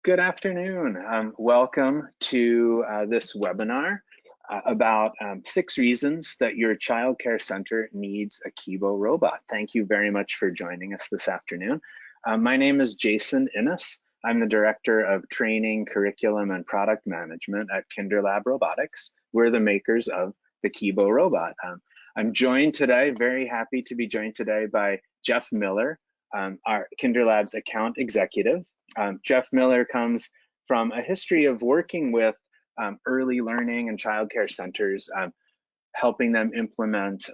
Good afternoon. Welcome to this webinar about 6 reasons that your child care center needs a KIBO robot. Thank you very much for joining us this afternoon. My name is Jason Innes. I'm the Director of Training, Curriculum, and Product Management at KinderLab Robotics. We're the makers of the KIBO robot. I'm joined today, very happy to be joined today by Jeff Miller, our KinderLab's account executive. Jeff Miller comes from a history of working with early learning and childcare centers, helping them implement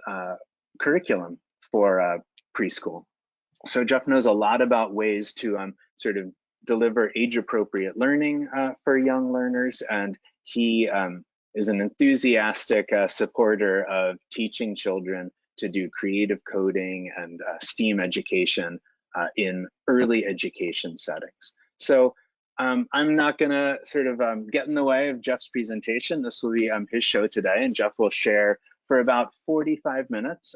curriculum for preschool. So Jeff knows a lot about ways to sort of deliver age-appropriate learning for young learners, and he is an enthusiastic supporter of teaching children to do creative coding and STEAM education in early education settings. So I'm not gonna sort of get in the way of Jeff's presentation. This will be his show today, and Jeff will share for about 45 minutes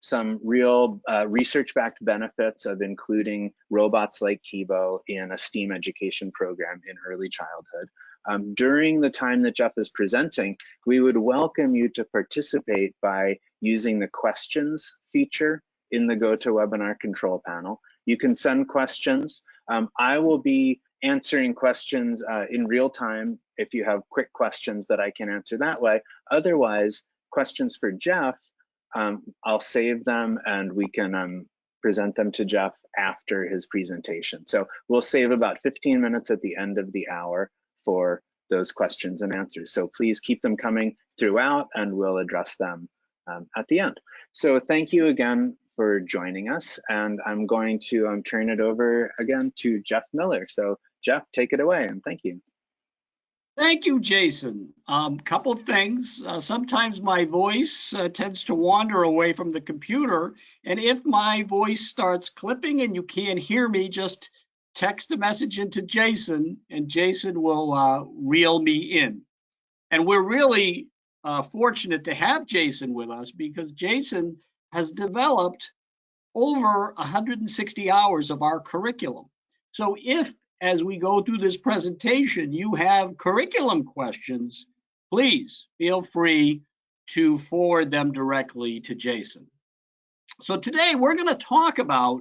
some real research-backed benefits of including robots like KIBO in a STEAM education program in early childhood. During the time that Jeff is presenting, we would welcome you to participate by using the questions feature in the GoToWebinar control panel. You can send questions. I will be answering questions in real time if you have quick questions that I can answer that way. Otherwise, questions for Jeff, I'll save them and we can present them to Jeff after his presentation. So we'll save about 15 minutes at the end of the hour for those questions and answers. So please keep them coming throughout and we'll address them at the end. So thank you again for joining us, and I'm going to turn it over again to Jeff Miller. So Jeff, take it away, and thank you. Thank you, Jason. Couple things. Sometimes my voice tends to wander away from the computer, and if my voice starts clipping and you can't hear me, just text a message into Jason, and Jason will reel me in. And we're really fortunate to have Jason with us because Jason has developed over 160 hours of our curriculum. So if, as we go through this presentation, you have curriculum questions, please feel free to forward them directly to Jason. So today we're going to talk about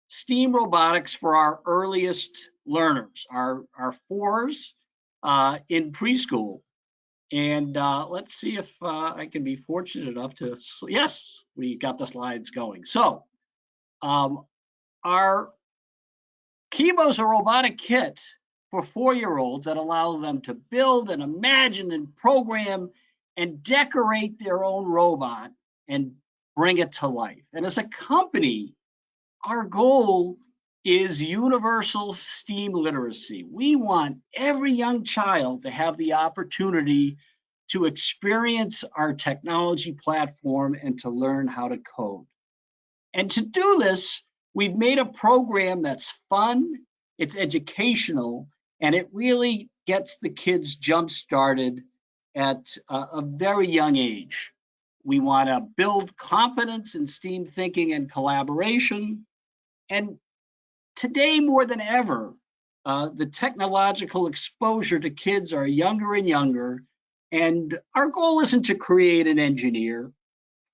STEAM robotics for our earliest learners, our fours in preschool. And let's see if I can be fortunate enough to, yes, we got the slides going. So our KIBO's a robotic kit for 4-year-olds that allow them to build and imagine and program and decorate their own robot and bring it to life. And as a company, our goal is universal STEAM literacy. We want every young child to have the opportunity to experience our technology platform and to learn how to code. And to do this, we've made a program that's fun, it's educational, and it really gets the kids jump-started at a very young age. We want to build confidence in STEAM thinking and collaboration. And today, more than ever, the technological exposure to kids are younger and younger, and our goal isn't to create an engineer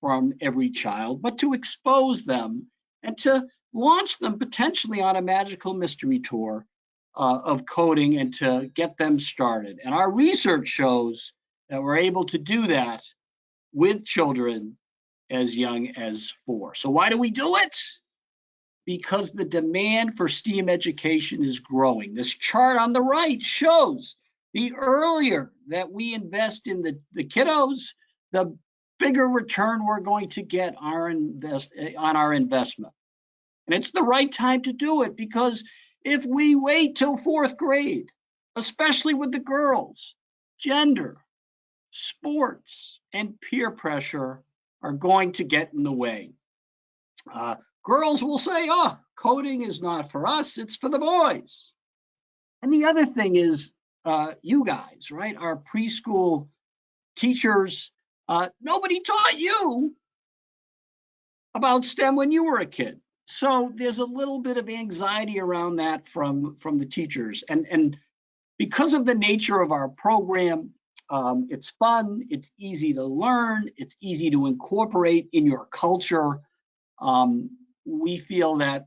from every child, but to expose them and to launch them potentially on a magical mystery tour of coding and to get them started. And our research shows that we're able to do that with children as young as 4. So why do we do it? Because the demand for STEAM education is growing. This chart on the right shows the earlier that we invest in the kiddos, the bigger return we're going to get on our investment. And it's the right time to do it because if we wait till 4th grade, especially with the girls, gender, sports, and peer pressure are going to get in the way. Girls will say, oh, coding is not for us, it's for the boys. And the other thing is you guys, right? Our preschool teachers, nobody taught you about STEM when you were a kid. So there's a little bit of anxiety around that from the teachers. And Because of the nature of our program, it's fun, it's easy to learn, it's easy to incorporate in your culture. We feel that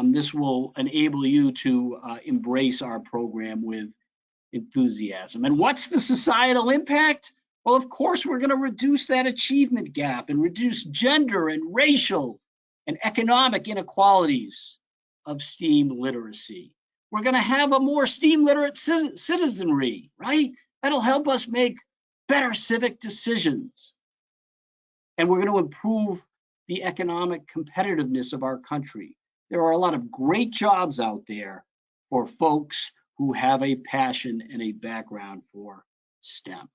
this will enable you to embrace our program with enthusiasm. And what's the societal impact? Well, of course, we're going to reduce that achievement gap and reduce gender and racial and economic inequalities of STEAM literacy. We're going to have a more STEAM literate citizenry, right? That'll help us make better civic decisions. And we're going to improve the economic competitiveness of our country. There are a lot of great jobs out there for folks who have a passion and a background for STEM.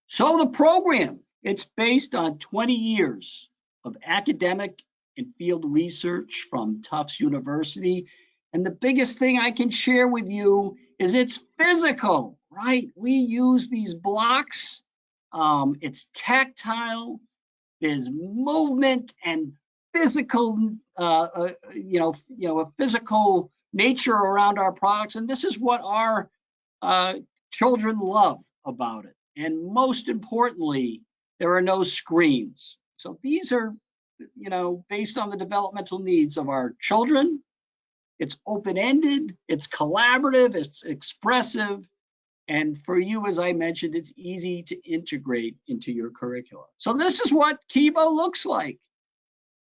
So the program, it's based on 20 years of academic and field research from Tufts University. And the biggest thing I can share with you is it's physical, right? We use these blocks. It's tactile. There's movement and physical, a physical nature around our products. And this is what our children love about it. And most importantly, there are no screens. So these are, based on the developmental needs of our children. It's open-ended, it's collaborative, it's expressive, and for you, as I mentioned, it's easy to integrate into your curriculum. So this is what KIBO looks like.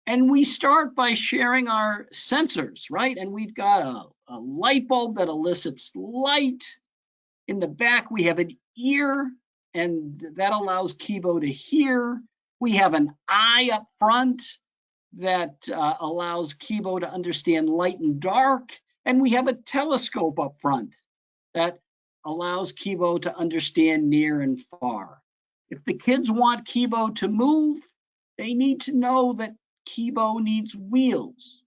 And we start by sharing our sensors, right? And we've got a light bulb that elicits light. In the back, we have an ear, and that allows KIBO to hear. We have an eye up front that allows KIBO to understand light and dark. And we have a telescope up front that allows KIBO to understand near and far. If the kids want KIBO to move, they need to know that KIBO needs wheels,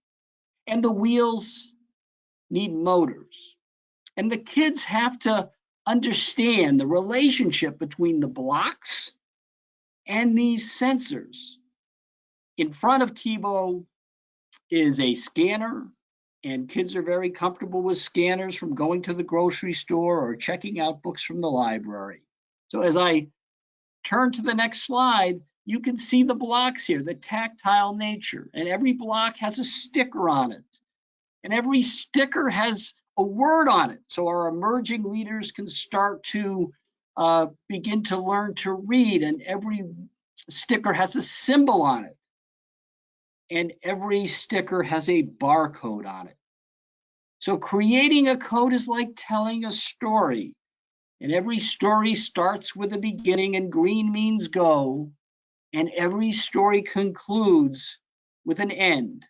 and the wheels need motors. And the kids have to understand the relationship between the blocks and these sensors. In front of KIBO is a scanner, and kids are very comfortable with scanners from going to the grocery store or checking out books from the library. So as I turn to the next slide, you can see the blocks here, the tactile nature, and every block has a sticker on it. And every sticker has a word on it. So our emerging readers can start to begin to learn to read, and every sticker has a symbol on it. And every sticker has a barcode on it. So creating a code is like telling a story. And every story starts with a beginning, and green means go. And every story concludes with an end.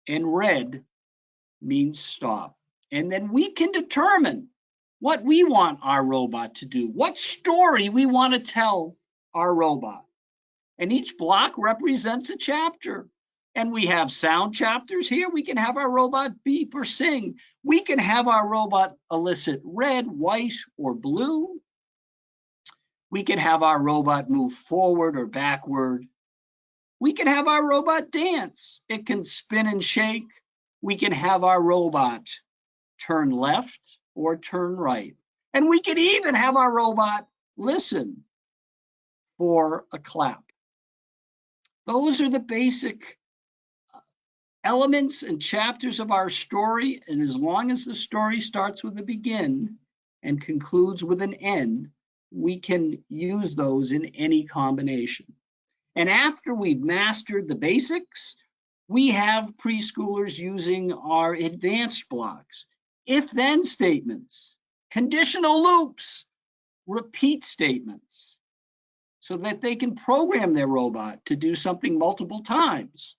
And red means stop. And then we can determine what we want our robot to do, what story we want to tell our robot. And each block represents a chapter. And we have sound chapters here. We can have our robot beep or sing. We can have our robot elicit red, white, or blue. We can have our robot move forward or backward. We can have our robot dance. It can spin and shake. We can have our robot turn left or turn right. And we can even have our robot listen for a clap. Those are the basic elements and chapters of our story, and as long as the story starts with a begin and concludes with an end, we can use those in any combination. And after we've mastered the basics, we have preschoolers using our advanced blocks, if-then statements, conditional loops, repeat statements, so that they can program their robot to do something multiple times.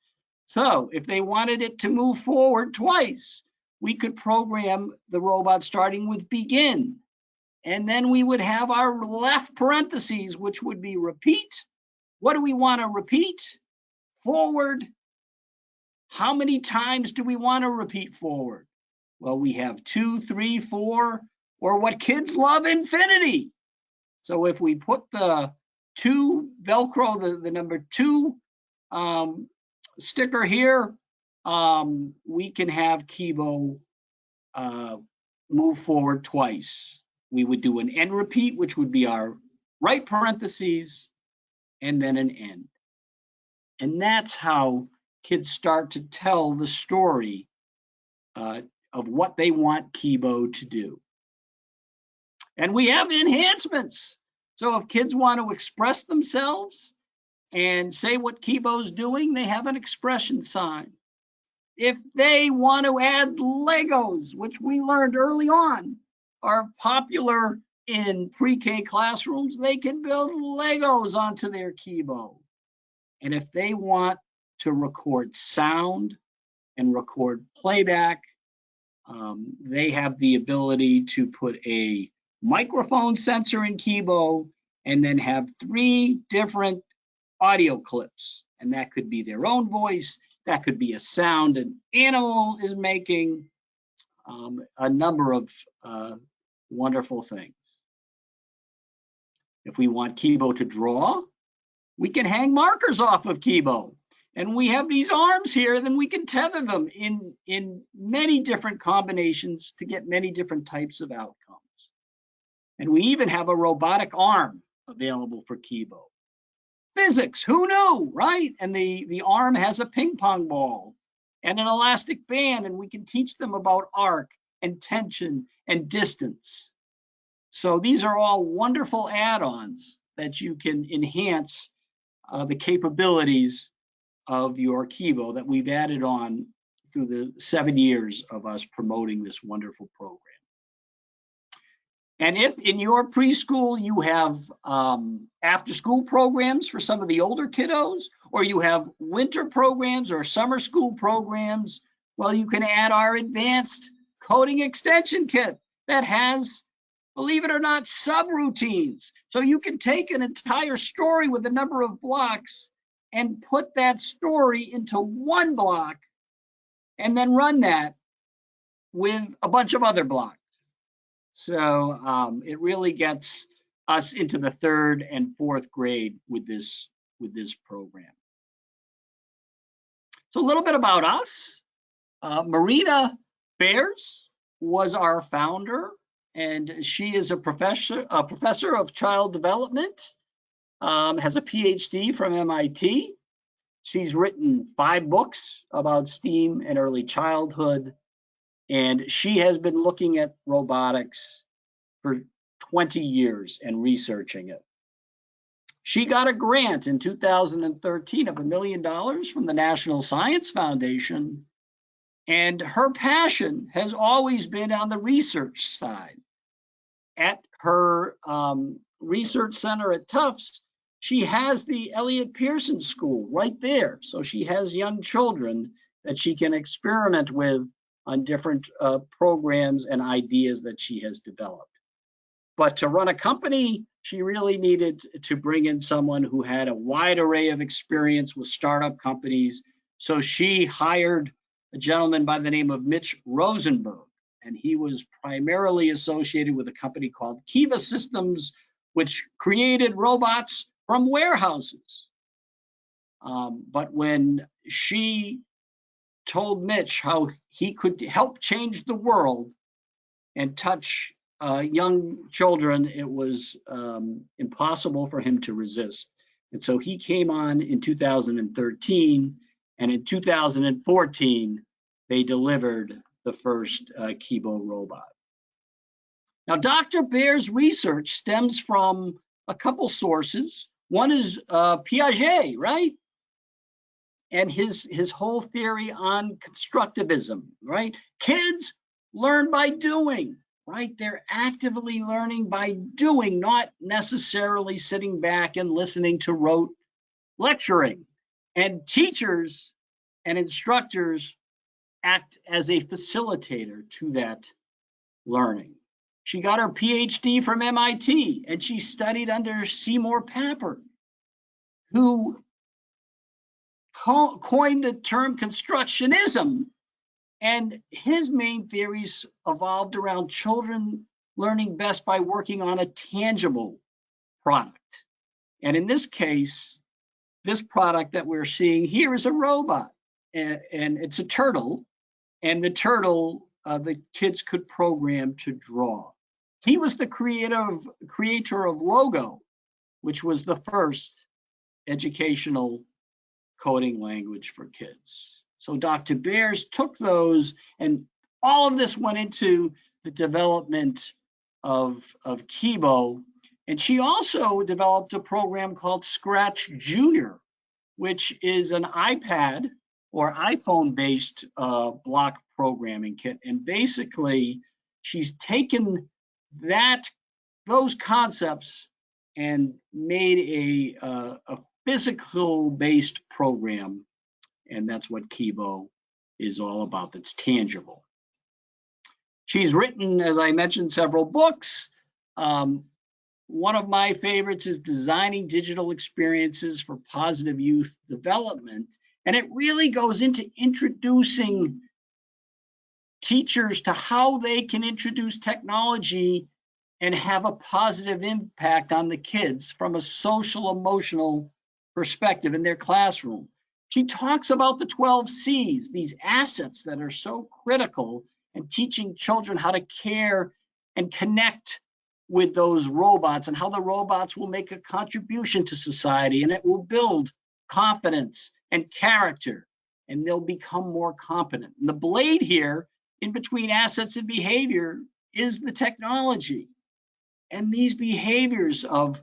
So if they wanted it to move forward twice, we could program the robot starting with begin. And then we would have our left parentheses, which would be repeat. What do we want to repeat? Forward. How many times do we want to repeat forward? Well, we have 2, 3, 4, or what kids love, infinity. So if we put the 2 Velcro, the number 2 sticker here, we can have KIBO move forward twice. We would do an end repeat, which would be our right parentheses, and then an end. And that's how kids start to tell the story of what they want KIBO to do. And we have enhancements. So if kids want to express themselves and say what KIBO's doing, they have an expression sign. If they want to add Legos, which we learned early on are popular in pre-K classrooms, they can build Legos onto their KIBO. And if they want to record sound and record playback, they have the ability to put a microphone sensor in KIBO and then have 3 different audio clips. And that could be their own voice, that could be a sound an animal is making, a number of wonderful things. If we want KIBO to draw, we can hang markers off of KIBO. And we have these arms here, then we can tether them in many different combinations to get many different types of outcomes. And we even have a robotic arm available for KIBO. Physics, who knew, right? And the arm has a ping pong ball and an elastic band, and we can teach them about arc and tension and distance. So these are all wonderful add-ons that you can enhance the capabilities of your KIBO that we've added on through the 7 years of us promoting this wonderful program. And if in your preschool you have after-school programs for some of the older kiddos, or you have winter programs or summer school programs, well, you can add our advanced coding extension kit that has, believe it or not, subroutines. So you can take an entire story with a number of blocks and put that story into one block and then run that with a bunch of other blocks. So it really gets us into the 3rd and 4th grade with this program. So a little bit about us. Marina Bears was our founder, and she is a professor of child development, has a PhD from MIT. She's written 5 books about STEAM and early childhood, and she has been looking at robotics for 20 years and researching it. She got a grant in 2013 of $1 million from the National Science Foundation, and her passion has always been on the research side. At her research center at Tufts, she has the Elliott Pearson School right there. So she has young children that she can experiment with on different programs and ideas that she has developed. But to run a company, she really needed to bring in someone who had a wide array of experience with startup companies. So she hired a gentleman by the name of Mitch Rosenberg, and he was primarily associated with a company called Kiva Systems, which created robots from warehouses. But when she told Mitch how he could help change the world and touch young children, it was impossible for him to resist. And so he came on in 2013, and in 2014, they delivered the first KIBO robot. Now, Dr. Bear's research stems from a couple sources. One is Piaget, right? And his whole theory on constructivism, right? Kids learn by doing, right? They're actively learning by doing, not necessarily sitting back and listening to rote lecturing. And teachers and instructors act as a facilitator to that learning. She got her PhD from MIT, and she studied under Seymour Papert, who coined the term constructionism, and his main theories evolved around children learning best by working on a tangible product. And in this case, this product that we're seeing here is a robot, and it's a turtle, and the turtle the kids could program to draw. He was the creator of Logo, which was the first educational coding language for kids. So Dr. Bears took those, and all of this went into the development of KIBO. And she also developed a program called Scratch Junior, which is an iPad or iPhone-based block programming kit. And basically, she's taken those concepts and made a physical-based program, and that's what KIBO is all about. That's tangible. She's written, as I mentioned, several books. One of my favorites is Designing Digital Experiences for Positive Youth Development, and it really goes into introducing teachers to how they can introduce technology and have a positive impact on the kids from a social, emotional perspective in their classroom. She talks about the 12 C's, these assets that are so critical, and teaching children how to care and connect with those robots and how the robots will make a contribution to society, and it will build confidence and character, and they'll become more competent. And the blade here in between assets and behavior is the technology. And these behaviors of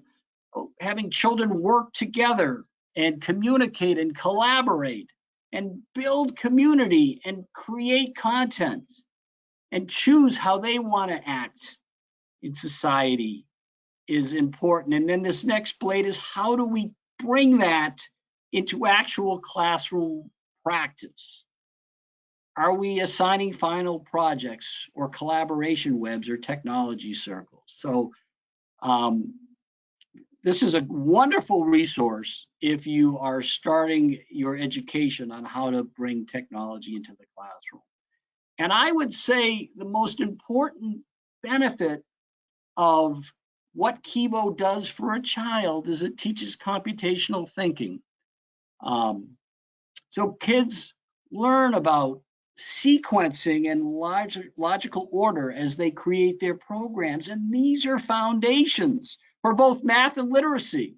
having children work together and communicate and collaborate and build community and create content and choose how they want to act in society is important. And then this next blade is, how do we bring that into actual classroom practice? Are we assigning final projects or collaboration webs or technology circles? So this is a wonderful resource if you are starting your education on how to bring technology into the classroom. And I would say the most important benefit of what KIBO does for a child is it teaches computational thinking. So kids learn about sequencing and logical order as they create their programs. And these are foundations for both math and literacy.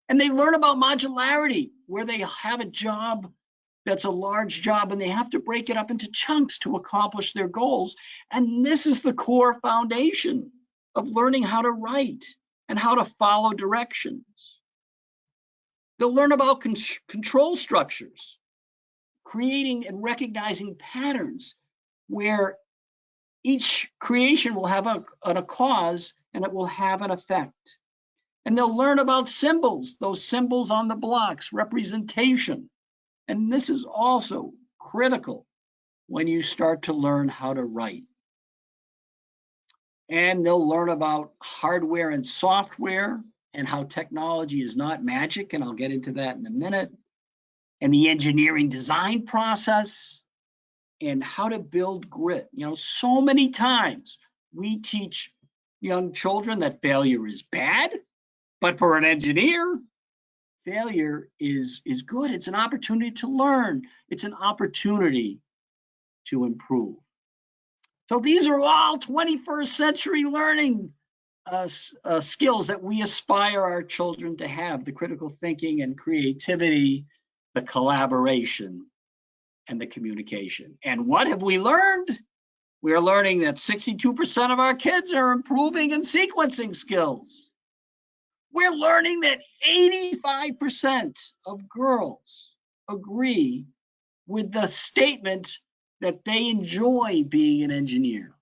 And they learn about modularity, where they have a job that's a large job and they have to break it up into chunks to accomplish their goals. And this is the core foundation of learning how to write and how to follow directions. They'll learn about control structures, creating and recognizing patterns where each creation will have a cause and it will have an effect. And they'll learn about symbols, those symbols on the blocks, representation. And this is also critical when you start to learn how to write. And they'll learn about hardware and software and how technology is not magic, and I'll get into that in a minute, and the engineering design process, and how to build grit. You know, so many times we teach young children that failure is bad, but for an engineer, failure is good. It's an opportunity to learn. It's an opportunity to improve. So these are all 21st century learning skills that we aspire our children to have: the critical thinking and creativity, the collaboration, and the communication. And what have we learned? We are learning that 62% of our kids are improving in sequencing skills. We're learning that 85% of girls agree with the statement that they enjoy being an engineer.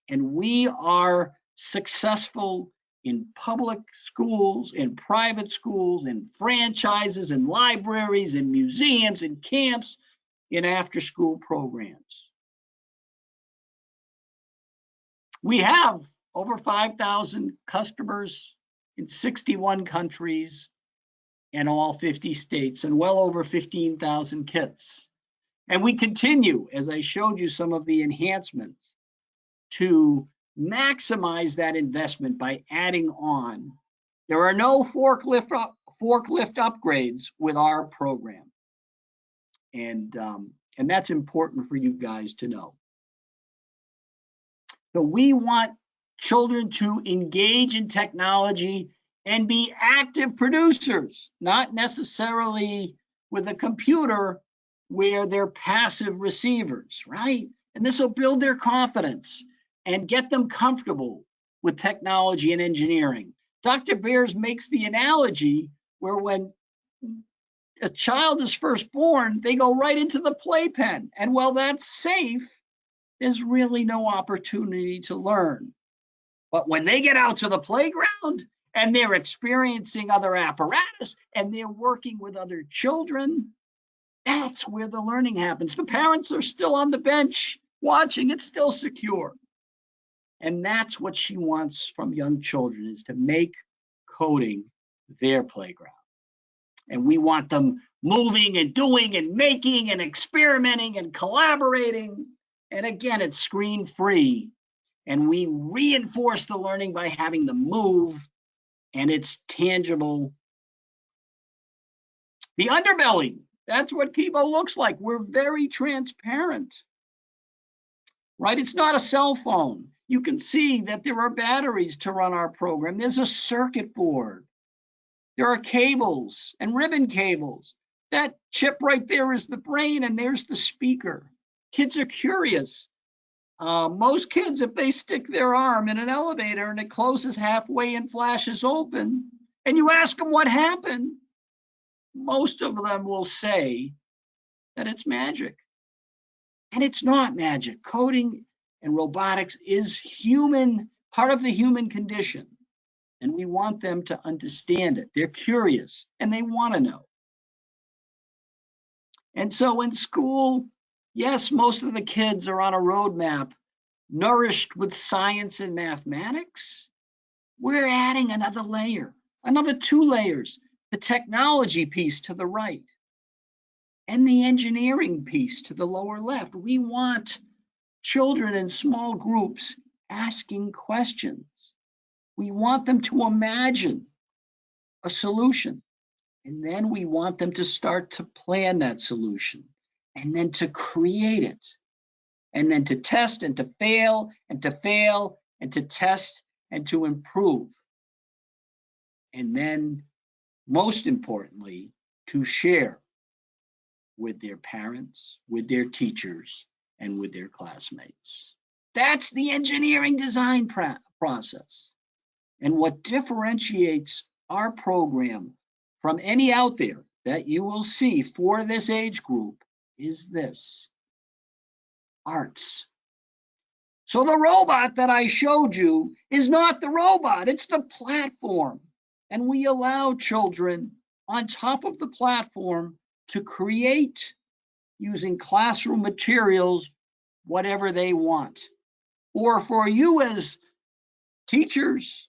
And we are successful in public schools, in private schools, in franchises, in libraries, in museums, in camps, in after-school programs. We have over 5,000 customers in 61 countries and all 50 states, and well over 15,000 kits. And we continue, as I showed you some of the enhancements, to maximize that investment by adding on. There are no forklift upgrades with our program. And that's important for you guys to know. So we want children to engage in technology and be active producers, not necessarily with a computer where they're passive receivers, right? And this will build their confidence and get them comfortable with technology and engineering. Dr. Beers makes the analogy where when a child is first born, they go right into the playpen. And while that's safe, there's really no opportunity to learn. But when they get out to the playground and they're experiencing other apparatus and they're working with other children, that's where the learning happens. The parents are still on the bench watching, it's still secure. And that's what she wants from young children, is to make coding their playground. And we want them moving and doing and making and experimenting and collaborating. And again, it's screen free. And we reinforce the learning by having them move, and it's tangible. The underbelly, that's what KIBO looks like. We're very transparent, right? It's not a cell phone. You can see that there are batteries to run our program. There's a circuit board. There are cables and ribbon cables. That chip right there is the brain, and there's the speaker. Kids are curious. Most kids, if they stick their arm in an elevator and it closes halfway and flashes open, and you ask them what happened, most of them will say that it's magic. And it's not magic. Coding and robotics is human, part of the human condition. And we want them to understand it. They're curious and they want to know. And so in school, yes, most of the kids are on a roadmap nourished with science and mathematics. We're adding another layer, another 2 layers, the technology piece to the right and the engineering piece to the lower left. We want children in small groups asking questions. We want them to imagine a solution, and then we want them to start to plan that solution, and then to create it, and then to test and to fail and to fail and to test and to improve. And then, most importantly, to share with their parents, with their teachers, and with their classmates. That's the engineering design process. And what differentiates our program from any out there that you will see for this age group is this: arts. So the robot that I showed you is not the robot, it's the platform. And we allow children on top of the platform to create, using classroom materials, whatever they want. Or for you as teachers,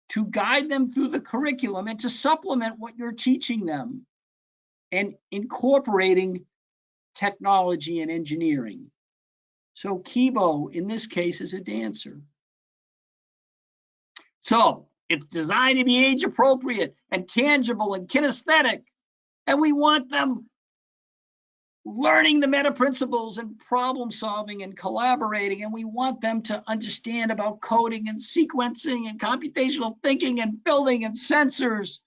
to guide them through the curriculum and to supplement what you're teaching them and incorporating technology and engineering. So KIBO, in this case, is a dancer. So it's designed to be age appropriate and tangible and kinesthetic. And we want them learning the meta principles and problem solving and collaborating. And we want them to understand about coding and sequencing and computational thinking and building and sensors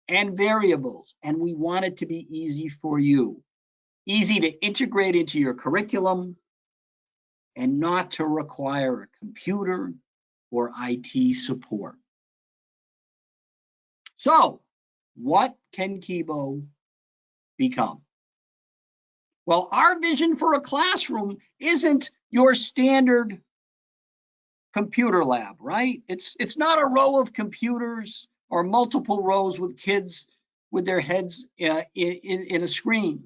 and variables. And we want it to be easy for you, easy to integrate into your curriculum and not to require a computer or IT support. So what can KIBO become? Well, our vision for a classroom isn't your standard computer lab, right? It's not a row of computers or multiple rows with kids with their heads in a screen.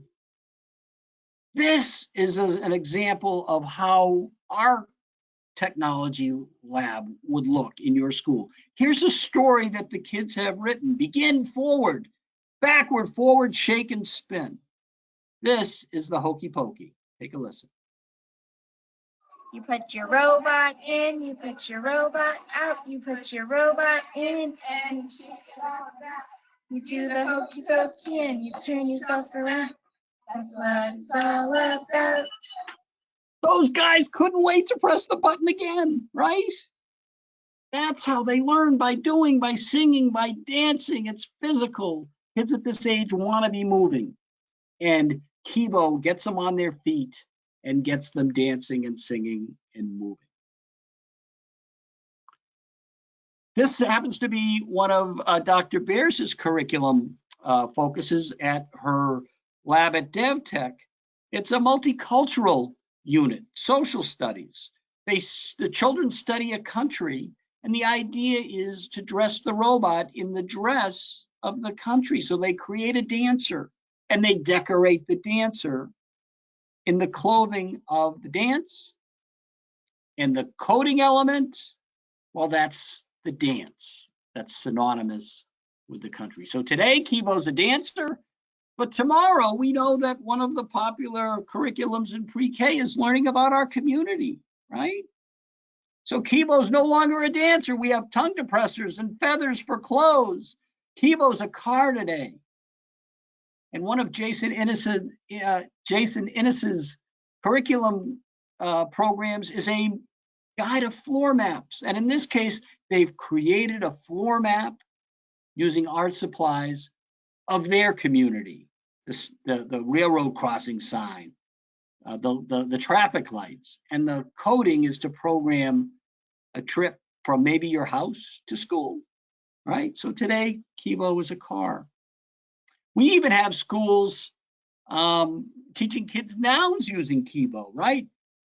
This is an example of how our technology lab would look in your school. Here's a story that the kids have written. Begin forward, backward, forward, shake and spin. This is the Hokey Pokey. Take a listen. You put your robot in, you put your robot out, you put your robot in, and you do the hokey pokey and you turn yourself around. That's what it's all about. Those guys couldn't wait to press the button again, right? That's how they learn, by doing, by singing, by dancing. It's physical. Kids at this age want to be moving. And KIBO gets them on their feet and gets them dancing and singing and moving. This happens to be one of Dr. Beers' curriculum focuses at her lab at DevTech. It's a multicultural unit, social studies. The children study a country, and the idea is to dress the robot in the dress of the country. So they create a dancer, and they decorate the dancer in the clothing of the dance. And the coding element, well, that's the dance. That's synonymous with the country. So today, KIBO's a dancer, but tomorrow we know that one of the popular curriculums in pre-K is learning about our community, right? So KIBO's no longer a dancer. We have tongue depressors and feathers for clothes. KIBO's a car today. And one of Jason Innes's curriculum programs is a guide of floor maps. And in this case, they've created a floor map using art supplies of their community, the railroad crossing sign, the traffic lights, and the coding is to program a trip from maybe your house to school, right? So today, KIBO is a car. We even have schools teaching kids nouns using KIBO, right?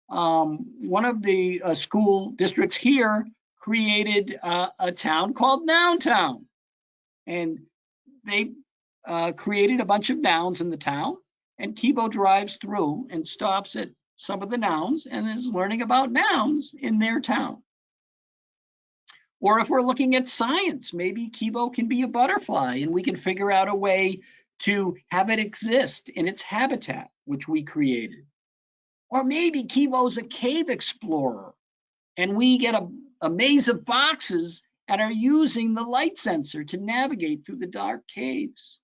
One of the school districts here created a town called Noun Town. And they created a bunch of nouns in the town, and KIBO drives through and stops at some of the nouns and is learning about nouns in their town. Or if we're looking at science, maybe KIBO can be a butterfly and we can figure out a way to have it exist in its habitat, which we created. Or maybe KIBO's a cave explorer and we get a maze of boxes and are using the light sensor to navigate through the dark caves.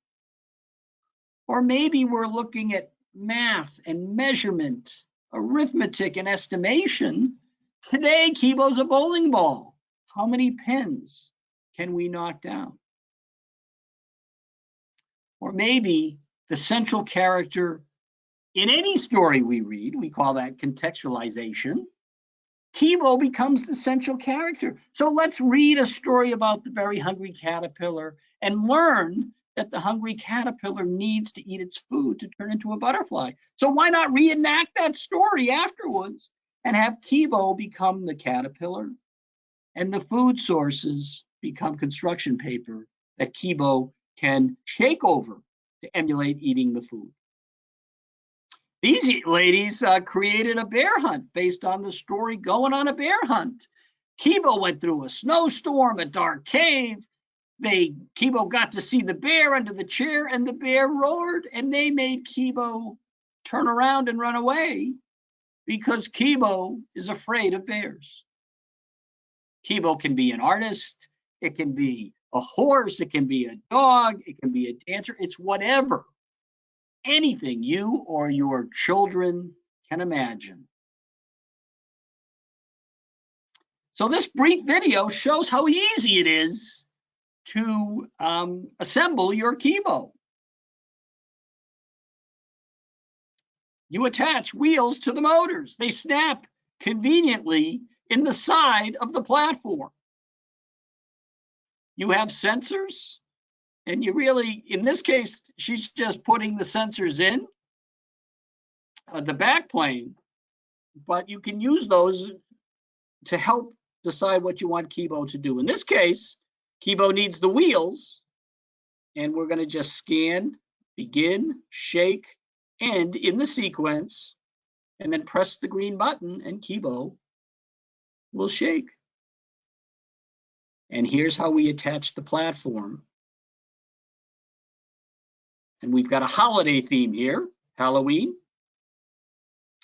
Or maybe we're looking at math and measurement, arithmetic and estimation. Today, KIBO's a bowling ball. How many pins can we knock down? Or maybe the central character in any story we read, we call that contextualization. KIBO becomes the central character. So let's read a story about the very hungry caterpillar and learn that the hungry caterpillar needs to eat its food to turn into a butterfly. So why not reenact that story afterwards and have KIBO become the caterpillar and the food sources become construction paper that KIBO can shake over to emulate eating the food. These ladies created a bear hunt based on the story Going on a Bear Hunt. KIBO went through a snowstorm, a dark cave. KIBO got to see the bear under the chair and the bear roared, and they made KIBO turn around and run away because KIBO is afraid of bears. KIBO can be an artist, it can be a horse, it can be a dog, it can be a dancer, it's whatever. Anything you or your children can imagine. So this brief video shows how easy it is to assemble your KIBO. You attach wheels to the motors. They snap conveniently in the side of the platform. You have sensors, and you really, in this case, she's just putting the sensors in the back plane, but you can use those to help decide what you want KIBO to do. In this case, KIBO needs the wheels, and we're going to just scan, begin, shake, end in the sequence, and then press the green button, and KIBO will shake. And here's how we attach the platform. And we've got a holiday theme here, Halloween,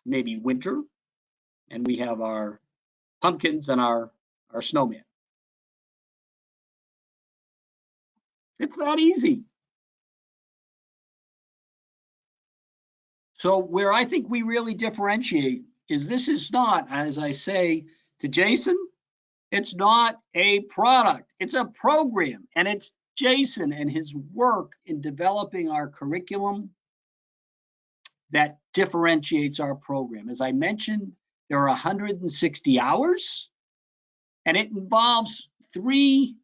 maybe winter, and we have our pumpkins and our snowman. It's that easy. So where I think we really differentiate is this is not, as I say to Jason, it's not a product, it's a program. And it's Jason and his work in developing our curriculum that differentiates our program. As I mentioned, there are 160 hours, and it involves 3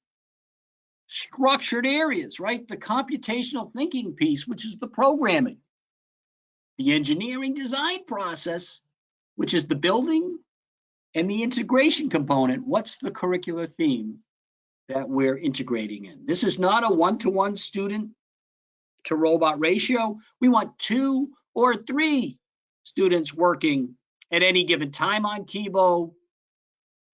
structured areas, right? The computational thinking piece, which is the programming, the engineering design process, which is the building, and the integration component. What's the curricular theme that we're integrating in? This is not a one-to-one student to robot ratio. We want 2 or 3 students working at any given time on KIBO,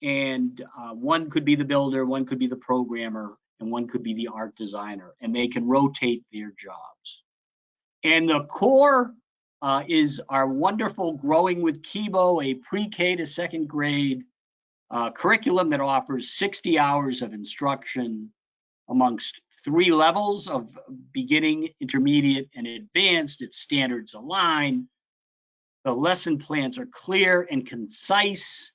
and one could be the builder, one could be the programmer, and one could be the art designer, and they can rotate their jobs. And the core is our wonderful Growing with KIBO, a pre-K to 2nd grade curriculum that offers 60 hours of instruction amongst 3 levels of beginning, intermediate, and advanced. Its standards align. The lesson plans are clear and concise,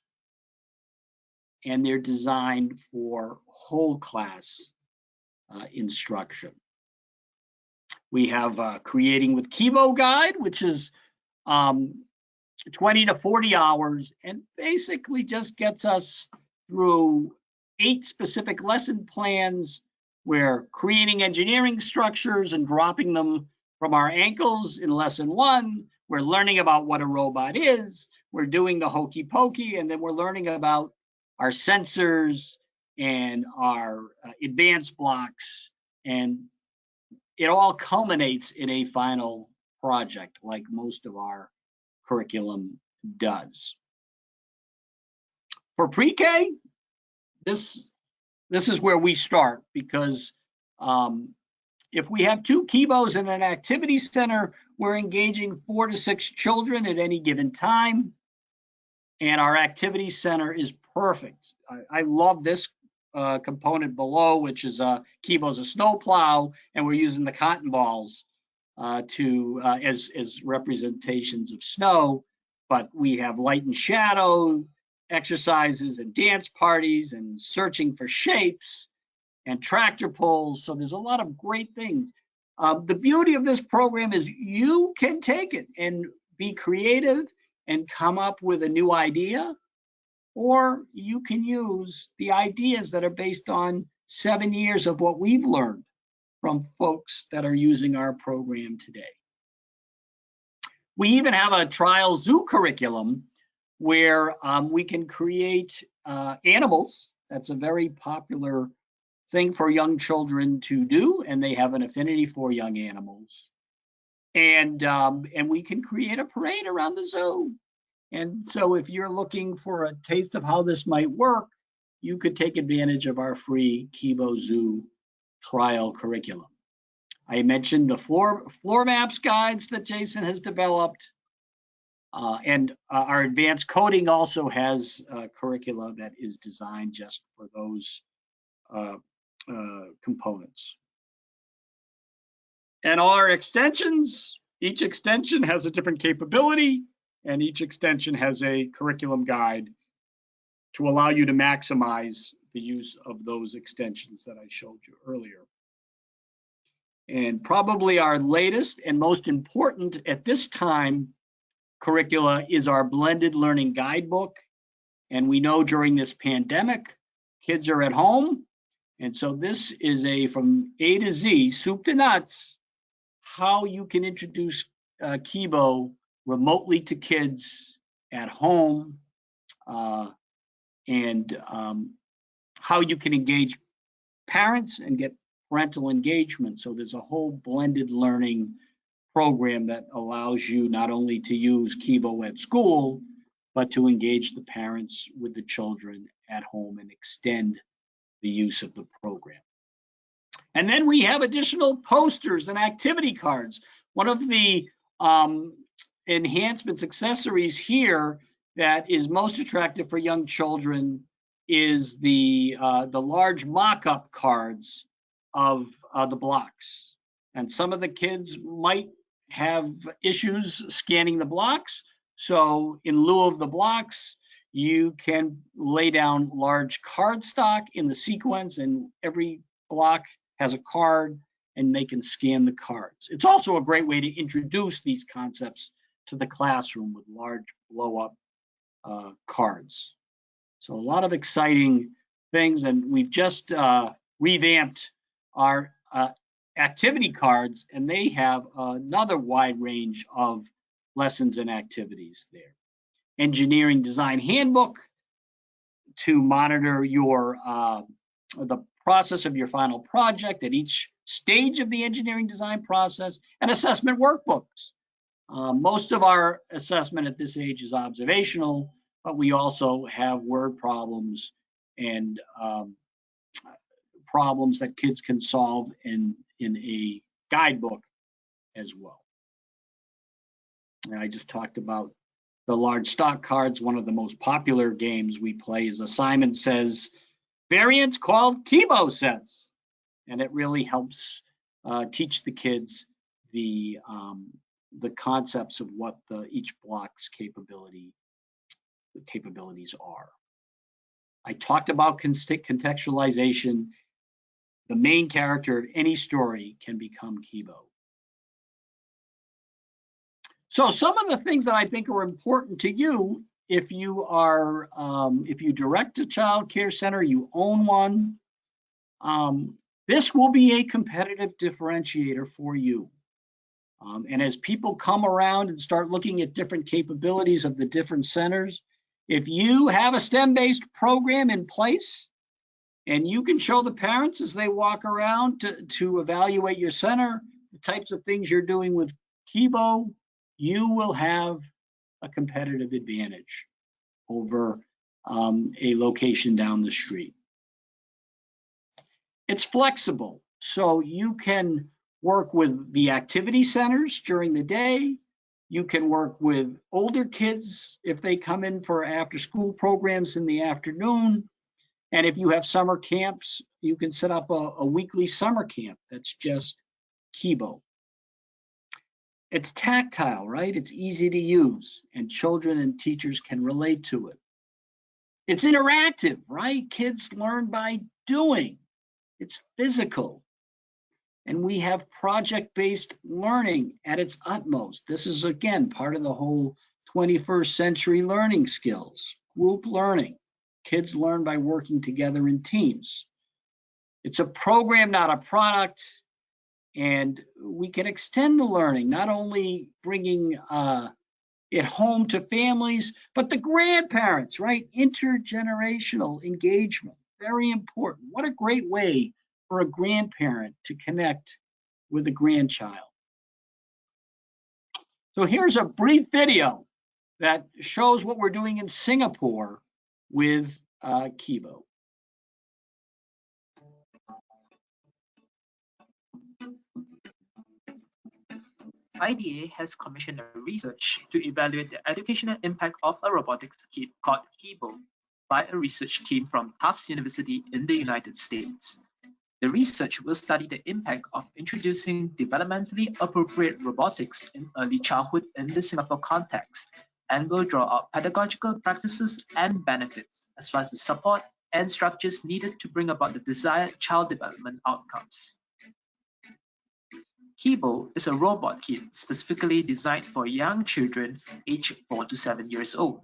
and they're designed for whole class instruction. We have a Creating with KIBO guide, which is 20 to 40 hours, and basically just gets us through 8 specific lesson plans. We're creating engineering structures and dropping them from our ankles in lesson 1. We're learning about what a robot is. We're doing the hokey pokey, and then we're learning about our sensors and our advanced blocks, and it all culminates in a final project, like most of our curriculum does. For pre-K, this is where we start, because if we have 2 KIBOs in an activity center, we're engaging 4 to 6 children at any given time, and our activity center is perfect. I love this component below, which is KIBO's a snowplow, and we're using the cotton balls as representations of snow. But we have light and shadow exercises and dance parties and searching for shapes and tractor pulls. So there's a lot of great things. The beauty of this program is you can take it and be creative and come up with a new idea, or you can use the ideas that are based on 7 years of what we've learned from folks that are using our program today. We even have a trial zoo curriculum where we can create animals. That's a very popular thing for young children to do, and they have an affinity for young animals. And we can create a parade around the zoo. And so if you're looking for a taste of how this might work, you could take advantage of our free KIBO Zoo trial curriculum. I mentioned the floor maps guides that Jason has developed, and our advanced coding also has a curricula that is designed just for those components. And our extensions, each extension has a different capability, and each extension has a curriculum guide to allow you to maximize the use of those extensions that I showed you earlier. And probably our latest and most important at this time curricula is our blended learning guidebook. And we know during this pandemic, kids are at home. And so this is a from A to Z, soup to nuts, how you can introduce KIBO remotely to kids at home, and how you can engage parents and get parental engagement. So there's a whole blended learning program that allows you not only to use KIBO at school, but to engage the parents with the children at home and extend the use of the program. And then we have additional posters and activity cards. One of the enhancements, accessories here that is most attractive for young children is the large mock-up cards of the blocks. And some of the kids might have issues scanning the blocks. So in lieu of the blocks, you can lay down large cardstock in the sequence, and every block has a card, and they can scan the cards. It's also a great way to introduce these concepts to the classroom with large blow-up cards. So a lot of exciting things, and we've just revamped our activity cards, and they have another wide range of lessons and activities there. Engineering design handbook to monitor your the process of your final project at each stage of the engineering design process, and assessment workbooks. Most of our assessment at this age is observational, but we also have word problems and problems that kids can solve in a guidebook as well. And I just talked about the large stock cards. One of the most popular games we play is a Simon Says variant called KIBO Says, and it really helps teach the kids the concepts of what each block's capabilities are. I talked about contextualization. The main character of any story can become KIBO. So some of the things that I think are important to you, if you are, if you direct a child care center, you own one, this will be a competitive differentiator for you. And as people come around and start looking at different capabilities of the different centers, if you have a STEM-based program in place, and you can show the parents as they walk around to evaluate your center, the types of things you're doing with KIBO, you will have a competitive advantage over a location down the street. It's flexible, so you can work with the activity centers during the day. You can work with older kids if they come in for after-school programs in the afternoon. And if you have summer camps, you can set up a weekly summer camp that's just KIBO. It's tactile, right? It's easy to use, and children and teachers can relate to it. It's interactive, right? Kids learn by doing. It's physical. And we have project-based learning at its utmost. This is, again, part of the whole 21st century learning skills, group learning. Kids learn by working together in teams. It's a program, not a product. And we can extend the learning, not only bringing it home to families, but the grandparents, right? Intergenerational engagement, very important. What a great way for a grandparent to connect with a grandchild. So here's a brief video that shows what we're doing in Singapore with KIBO. IDA has commissioned a research to evaluate the educational impact of a robotics kit called KIBO by a research team from Tufts University in the United States. The research will study the impact of introducing developmentally appropriate robotics in early childhood in the Singapore context, and will draw out pedagogical practices and benefits, as well as the support and structures needed to bring about the desired child development outcomes. KIBO is a robot kit specifically designed for young children aged 4 to 7 years old.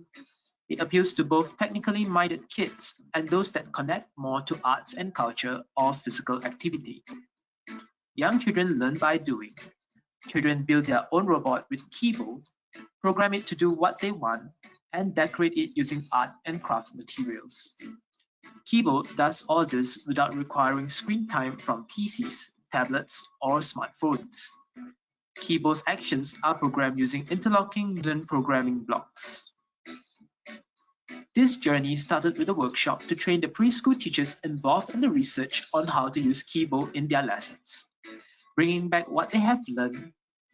It appeals to both technically minded kids and those that connect more to arts and culture or physical activity. Young children learn by doing. Children build their own robot with KIBO, program it to do what they want, and decorate it using art and craft materials. KIBO does all this without requiring screen time from PCs, tablets, or smartphones. KIBO's actions are programmed using interlocking wooden programming blocks. This journey started with a workshop to train the preschool teachers involved in the research on how to use KIBO in their lessons. Bringing back what they have learned,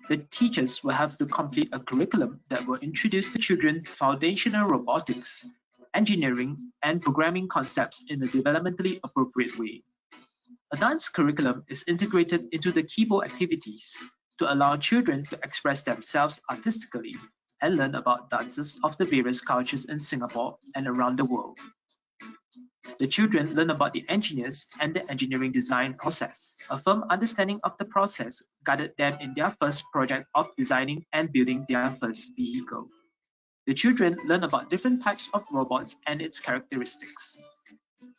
the teachers will have to complete a curriculum that will introduce the children to foundational robotics, engineering, and programming concepts in a developmentally appropriate way. A dance curriculum is integrated into the KIBO activities to allow children to express themselves artistically and learn about dances of the various cultures in Singapore and around the world. The children learn about the engineers and the engineering design process. A firm understanding of the process guided them in their first project of designing and building their first vehicle. The children learn about different types of robots and its characteristics.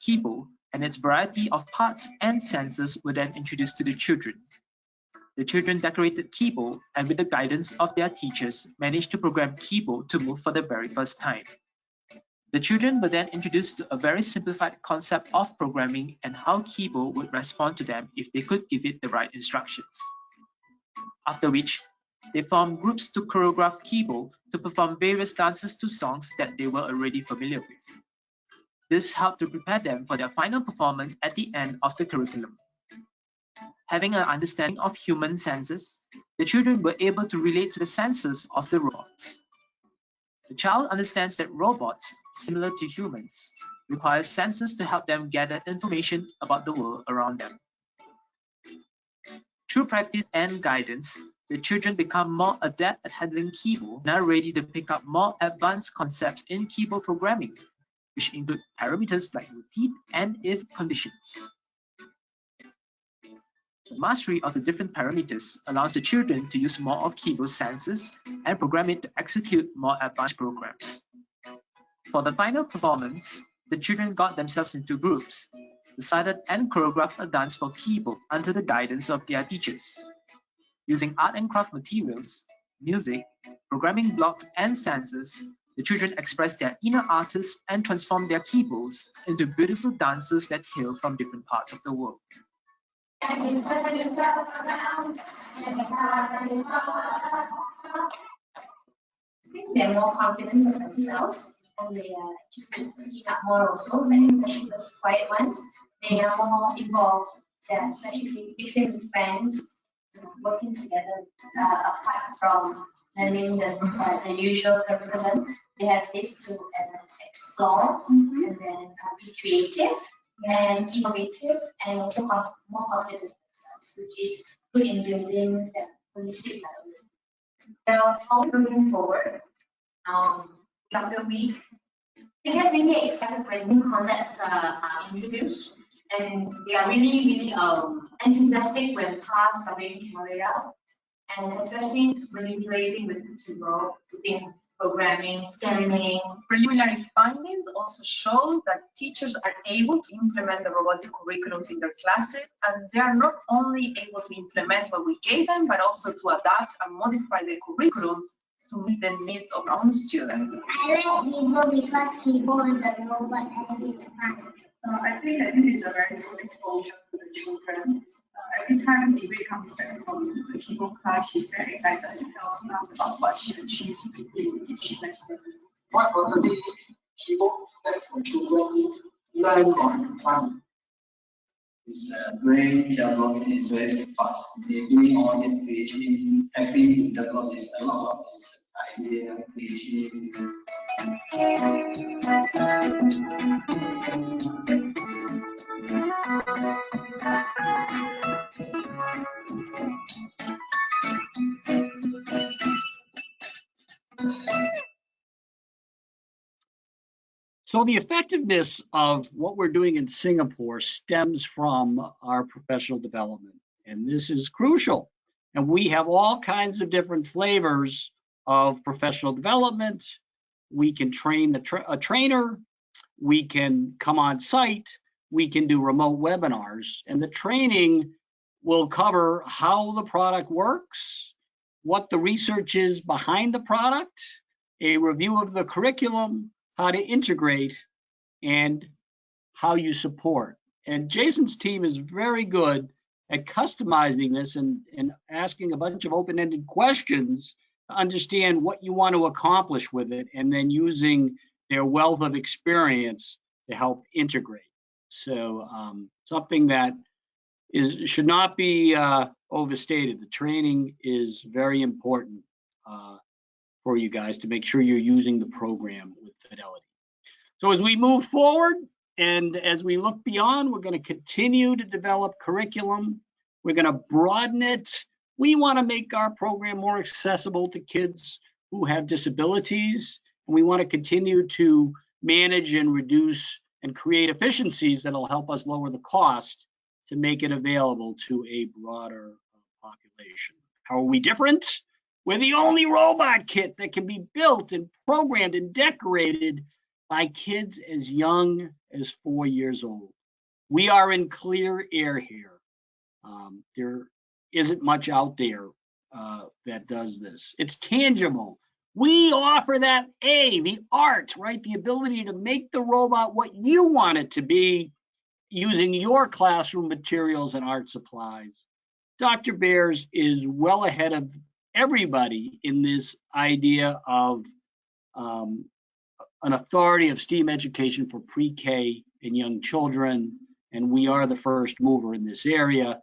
KIBO and its variety of parts and sensors were then introduced to the children. The children decorated KIBO and with the guidance of their teachers managed to program KIBO to move for the very first time. The children were then introduced to a very simplified concept of programming and how KIBO would respond to them if they could give it the right instructions. After which, they formed groups to choreograph KIBO to perform various dances to songs that they were already familiar with. This helped to prepare them for their final performance at the end of the curriculum. Having an understanding of human senses, the children were able to relate to the senses of the robots. The child understands that robots, similar to humans, require senses to help them gather information about the world around them. Through practice and guidance, the children become more adept at handling KIBO and are ready to pick up more advanced concepts in KIBO programming, which include parameters like repeat and if conditions. The mastery of the different parameters allows the children to use more of KIBO's senses and program it to execute more advanced programs. For the final performance, the children got themselves into groups, decided and choreographed a dance for KIBO under the guidance of their teachers. Using art and craft materials, music, programming blocks, and sensors, the children express their inner artists and transform their KIBOs into beautiful dancers that hail from different parts of the world. I think they're more confident in themselves and they are just picking up more also, especially those quiet ones. They are more involved, especially mixing with friends, working together apart from learning the usual curriculum. They have this to explore and then be creative and innovative and also more confident in themselves, which is good in building the holistic development. They're always moving forward. After week, they get really excited when new concepts are introduced, and they are really enthusiastic when tasks are being carried out, and especially manipulating with people, doing programming, scanning. Preliminary findings also show that teachers are able to implement the robotic curriculums in their classes, and they are not only able to implement what we gave them, but also to adapt and modify the curriculum to meet the needs of our own students. I like KIBO because KIBO is a robot and it's fun. I think that this is a very good exposure to the children. Every time Ivy comes back from the KIBO class, she's very excited and tells us about what she achieved in each lesson. What about the KIBO lets the children learn on fun? It's brain development is very fast. They're doing all this creativity, acting development is a lot of this idea, creativity. So the effectiveness of what we're doing in Singapore stems from our professional development, and this is crucial. And we have all kinds of different flavors of professional development. We can train a trainer, we can come on site, we can do remote webinars, and the training will cover how the product works, what the research is behind the product, a review of the curriculum, how to integrate, and how you support. And Jason's team is very good at customizing this and asking a bunch of open-ended questions to understand what you want to accomplish with it, and then using their wealth of experience to help integrate. So something that should not be overstated. The training is very important for you guys to make sure you're using the program with fidelity. So as we move forward and as we look beyond, we're going to continue to develop curriculum. We're going to broaden it. We want to make our program more accessible to kids who have disabilities, and we want to continue to manage and reduce and create efficiencies that'll help us lower the cost to make it available to a broader population. How are we different? We're the only robot kit that can be built and programmed and decorated by kids as young as 4 years old. We are in clear air here. There isn't much out there that does this. It's tangible. We offer that the art, right? The ability to make the robot what you want it to be using your classroom materials and art supplies. Dr. Bears is well ahead of everybody in this idea of an authority of STEAM education for pre-K and young children, and we are the first mover in this area.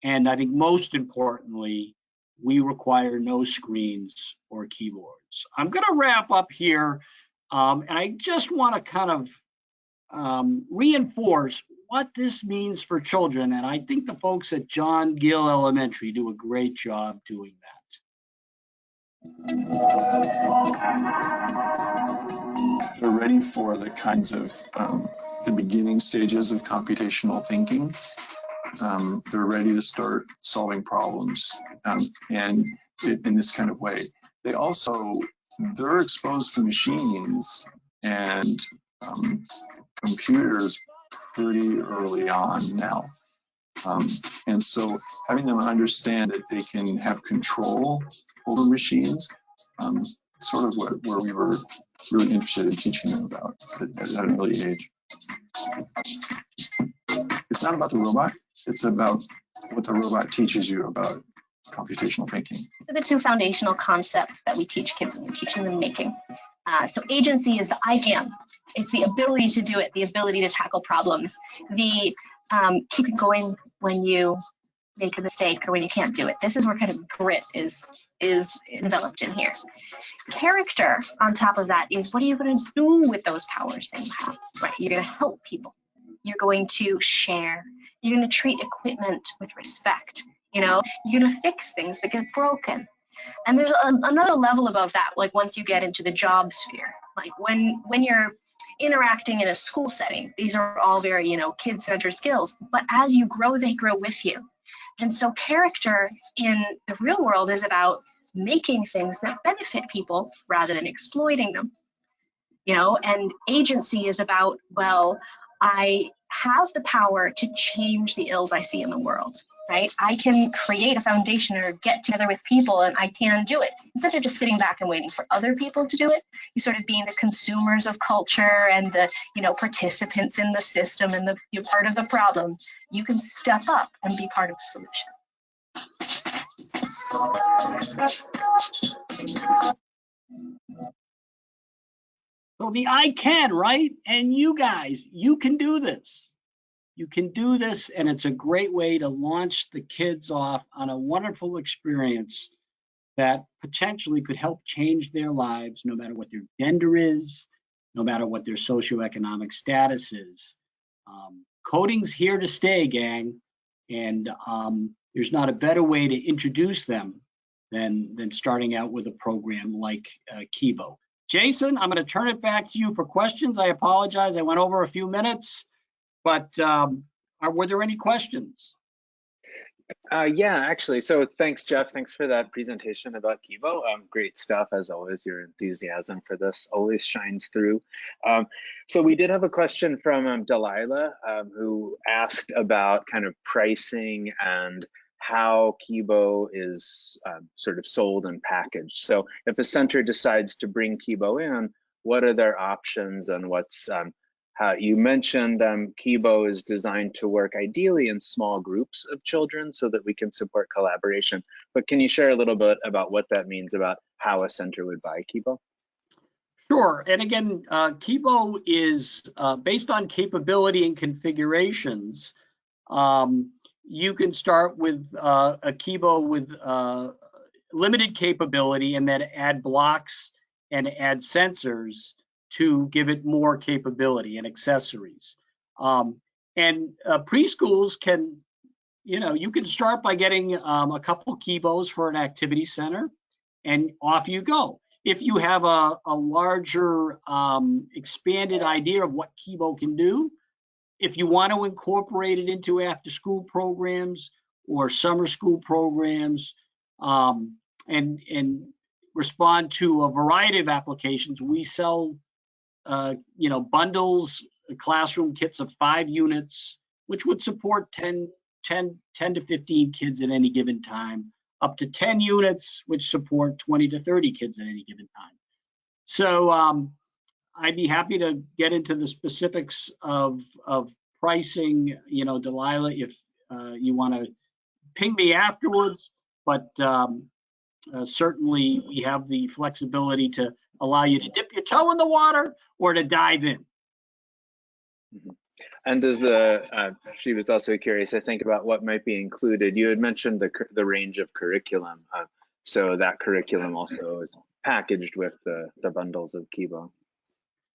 And I think most importantly, we require no screens or keyboards. I'm going to wrap up here, and I just want to kind of reinforce what this means for children. And I think the folks at John Gill Elementary do a great job doing that. They're ready for the kinds of the beginning stages of computational thinking. They're ready to start solving problems and in this kind of way. They're exposed to machines and computers pretty early on now. And so having them understand that they can have control over machines, sort of where we were really interested in teaching them about at an early age. It's not about the robot, it's about what the robot teaches you about computational thinking. So the two foundational concepts that we teach kids when we're teaching them making. So agency is the I can. It's the ability to do it, the ability to tackle problems, the keeping going when you make a mistake or when you can't do it. This is where kind of grit is developed in here. Character on top of that is what are you going to do with those powers that you have, right? You're going to help people. You're going to share. You're going to treat equipment with respect. You're going to fix things that get broken. And there's another level above that, like once you get into the job sphere, like when you're interacting in a school setting, these are all very, kid-centered skills. But as you grow, they grow with you. And so character in the real world is about making things that benefit people rather than exploiting them. And agency is about, well, I have the power to change the ills I see in the world, right? I can create a foundation or get together with people and I can do it. Instead of just sitting back and waiting for other people to do it, you sort of being the consumers of culture and the, participants in the system and you're part of the problem. You can step up and be part of the solution. So the I can, right? And you guys, you can do this. You can do this, and it's a great way to launch the kids off on a wonderful experience that potentially could help change their lives, no matter what their gender is, no matter what their socioeconomic status is. Coding's here to stay, gang, and there's not a better way to introduce them than starting out with a program like KIBO. Jason, I'm going to turn it back to you for questions. I apologize, I went over a few minutes, but were there any questions? Yeah, actually. So thanks, Jeff. Thanks for that presentation about KIBO. Great stuff, as always. Your enthusiasm for this always shines through. So we did have a question from Delilah, who asked about kind of pricing and how KIBO is sort of sold and packaged. So if a center decides to bring KIBO in, what are their options and what's how you mentioned KIBO is designed to work ideally in small groups of children so that we can support collaboration. But can you share a little bit about what that means about how a center would buy KIBO? Sure, and again, KIBO is based on capability and configurations. You can start with a KIBO with limited capability and then add blocks and add sensors to give it more capability and accessories. And preschools can, you can start by getting a couple KIBOs for an activity center and off you go. if you have a larger expanded idea of what KIBO can do, if you want to incorporate it into after-school programs or summer school programs, and respond to a variety of applications, we sell bundles, classroom kits of 5 units, which would support 10 to 15 kids at any given time, up to 10 units, which support 20 to 30 kids at any given time. So I'd be happy to get into the specifics of pricing, Delilah, if you want to ping me afterwards, but certainly we have the flexibility to allow you to dip your toe in the water or to dive in. And does she was also curious, I think, about what might be included. You had mentioned the range of curriculum. So that curriculum also is packaged with the bundles of KIBO.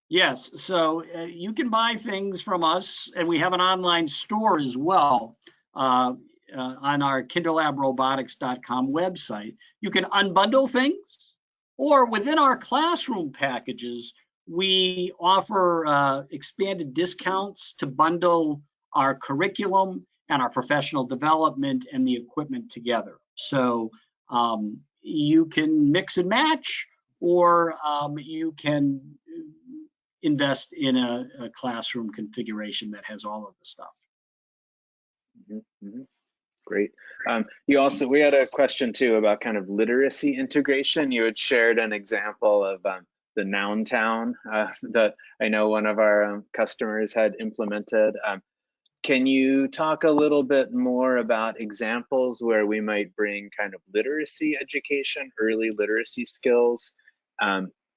Yes, so you can buy things from us, and we have an online store as well on our kinderlabrobotics.com website. You can unbundle things, or within our classroom packages, we offer expanded discounts to bundle our curriculum and our professional development and the equipment together. So you can mix and match, or you can invest in a classroom configuration that has all of the stuff. Great. We had a question too about kind of literacy integration. You had shared an example of the Noun Town that I know one of our customers had implemented. Can you talk a little bit more about examples where we might bring kind of literacy education, early literacy skills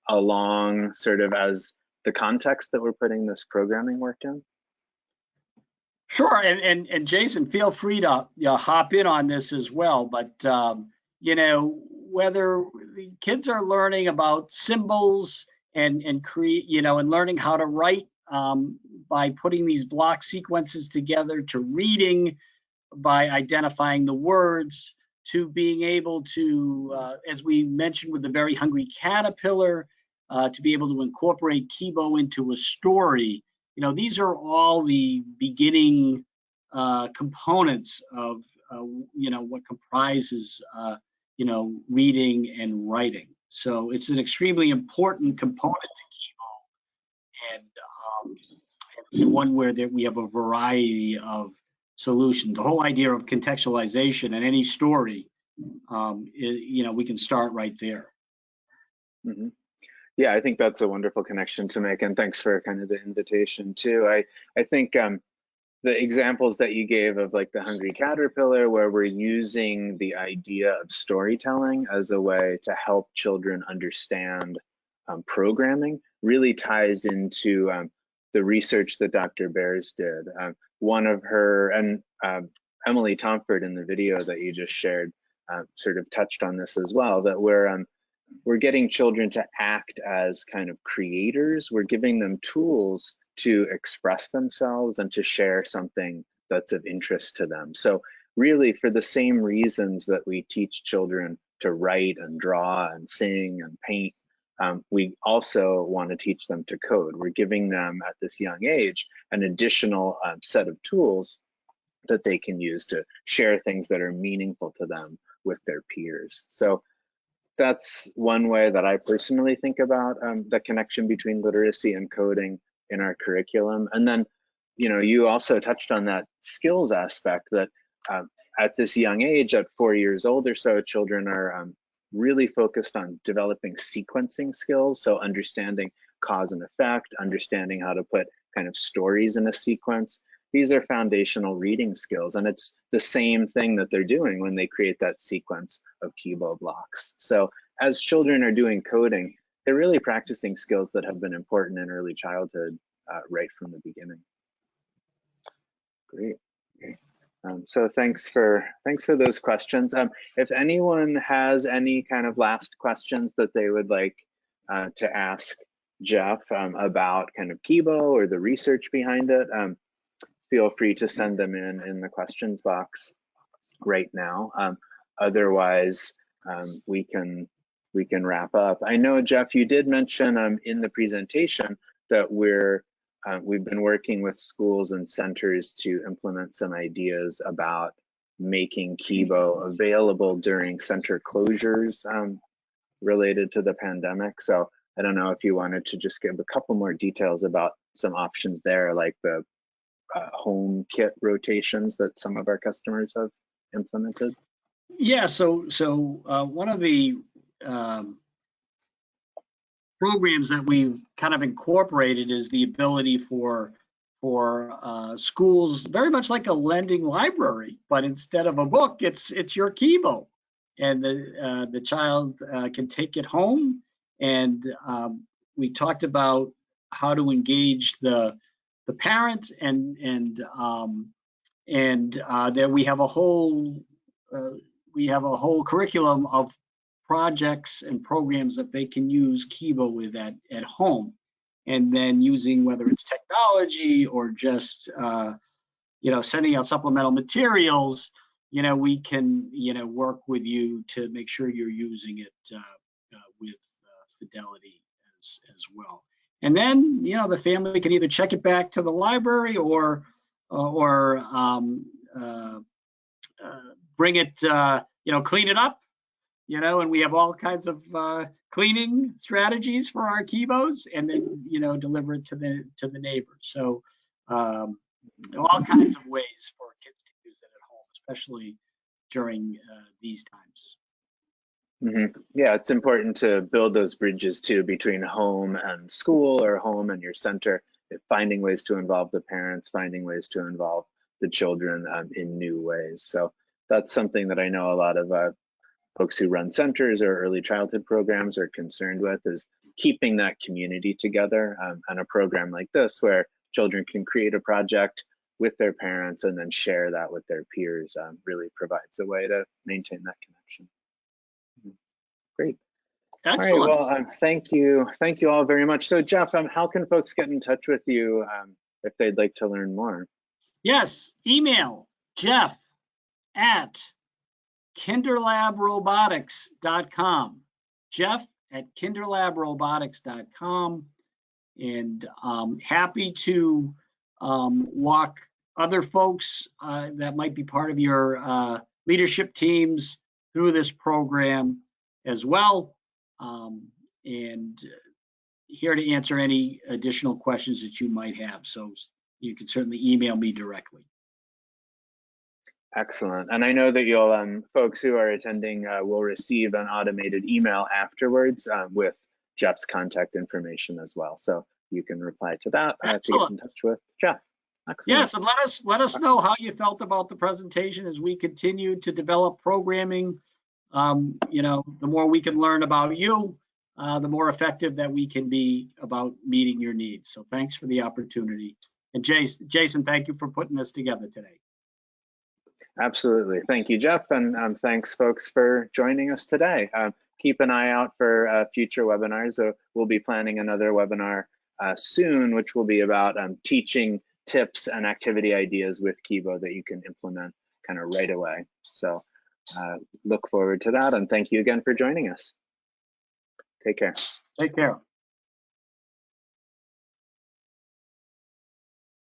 along sort of as the context that we're putting this programming work in? Sure, and Jason, feel free to hop in on this as well. But whether kids are learning about symbols and create, and learning how to write by putting these block sequences together, to reading by identifying the words, to being able to, as we mentioned with the Very Hungry Caterpillar, to be able to incorporate KIBO into a story. These are all the beginning components of what comprises reading and writing. So it's an extremely important component to KIBO, and one where we have a variety of solutions. The whole idea of contextualization in any story, we can start right there. Mm-hmm. Yeah, I think that's a wonderful connection to make, and thanks for kind of the invitation too. I think the examples that you gave of like the Hungry Caterpillar, where we're using the idea of storytelling as a way to help children understand programming, really ties into the research that Dr. Bears did. One of her, and Emily Tomford in the video that you just shared sort of touched on this as well, that we're getting children to act as kind of creators. We're giving them tools to express themselves and to share something that's of interest to them. So really, for the same reasons that we teach children to write and draw and sing and paint, we also want to teach them to code. We're giving them at this young age an additional set of tools that they can use to share things that are meaningful to them with their peers. So that's one way that I personally think about the connection between literacy and coding in our curriculum. And then, you also touched on that skills aspect, that at this young age, at 4 years old or so, children are really focused on developing sequencing skills. So understanding cause and effect, understanding how to put kind of stories in a sequence. These are foundational reading skills, and it's the same thing that they're doing when they create that sequence of KIBO blocks. So as children are doing coding, they're really practicing skills that have been important in early childhood right from the beginning. Great. So thanks for those questions. If anyone has any kind of last questions that they would like to ask Jeff about kind of KIBO or the research behind it, feel free to send them in the questions box right now. Otherwise, we can we can wrap up. I know, Jeff, you did mention in the presentation that we've been working with schools and centers to implement some ideas about making KIBO available during center closures related to the pandemic. So I don't know if you wanted to just give a couple more details about some options there, like the home kit rotations that some of our customers have implemented. Yeah, so one of the programs that we've kind of incorporated is the ability for schools, very much like a lending library, but instead of a book, it's your KIBO, and the child can take it home. And we talked about how to engage the parent, and that we have a whole curriculum of projects and programs that they can use KIBO with at home, and then using, whether it's technology or just sending out supplemental materials, we can work with you to make sure you're using it with fidelity as well. And then the family can either check it back to the library or bring it, clean it up, and we have all kinds of cleaning strategies for our KIBOs, and then deliver it to the neighbors. So all kinds of ways for kids to use it at home, especially during these times. Mm-hmm. Yeah, it's important to build those bridges too between home and school, or home and your center, finding ways to involve the parents, finding ways to involve the children in new ways. So that's something that I know a lot of folks who run centers or early childhood programs are concerned with, is keeping that community together. And a program like this, where children can create a project with their parents and then share that with their peers, really provides a way to maintain that connection. Great. Excellent. All right, well, thank you all very much. So Jeff, how can folks get in touch with you if they'd like to learn more? Yes, email jeff@kinderlabrobotics.com. jeff@kinderlabrobotics.com. And happy to walk other folks that might be part of your leadership teams through this program as well. And here to answer any additional questions that you might have. So you can certainly email me directly. Excellent. And I know that you'll, folks who are attending will receive an automated email afterwards with Jeff's contact information as well. So you can reply to that to get in touch with Jeff. Excellent. Yes, and let us know how you felt about the presentation as we continue to develop programming. The more we can learn about you, the more effective that we can be about meeting your needs. So thanks for the opportunity. And Jason, thank you for putting this together today. Absolutely. Thank you, Jeff. And thanks, folks, for joining us today. Keep an eye out for future webinars. We'll be planning another webinar soon, which will be about teaching tips and activity ideas with KIBO that you can implement kind of right away. So look forward to that. And thank you again for joining us. Take care. Take care.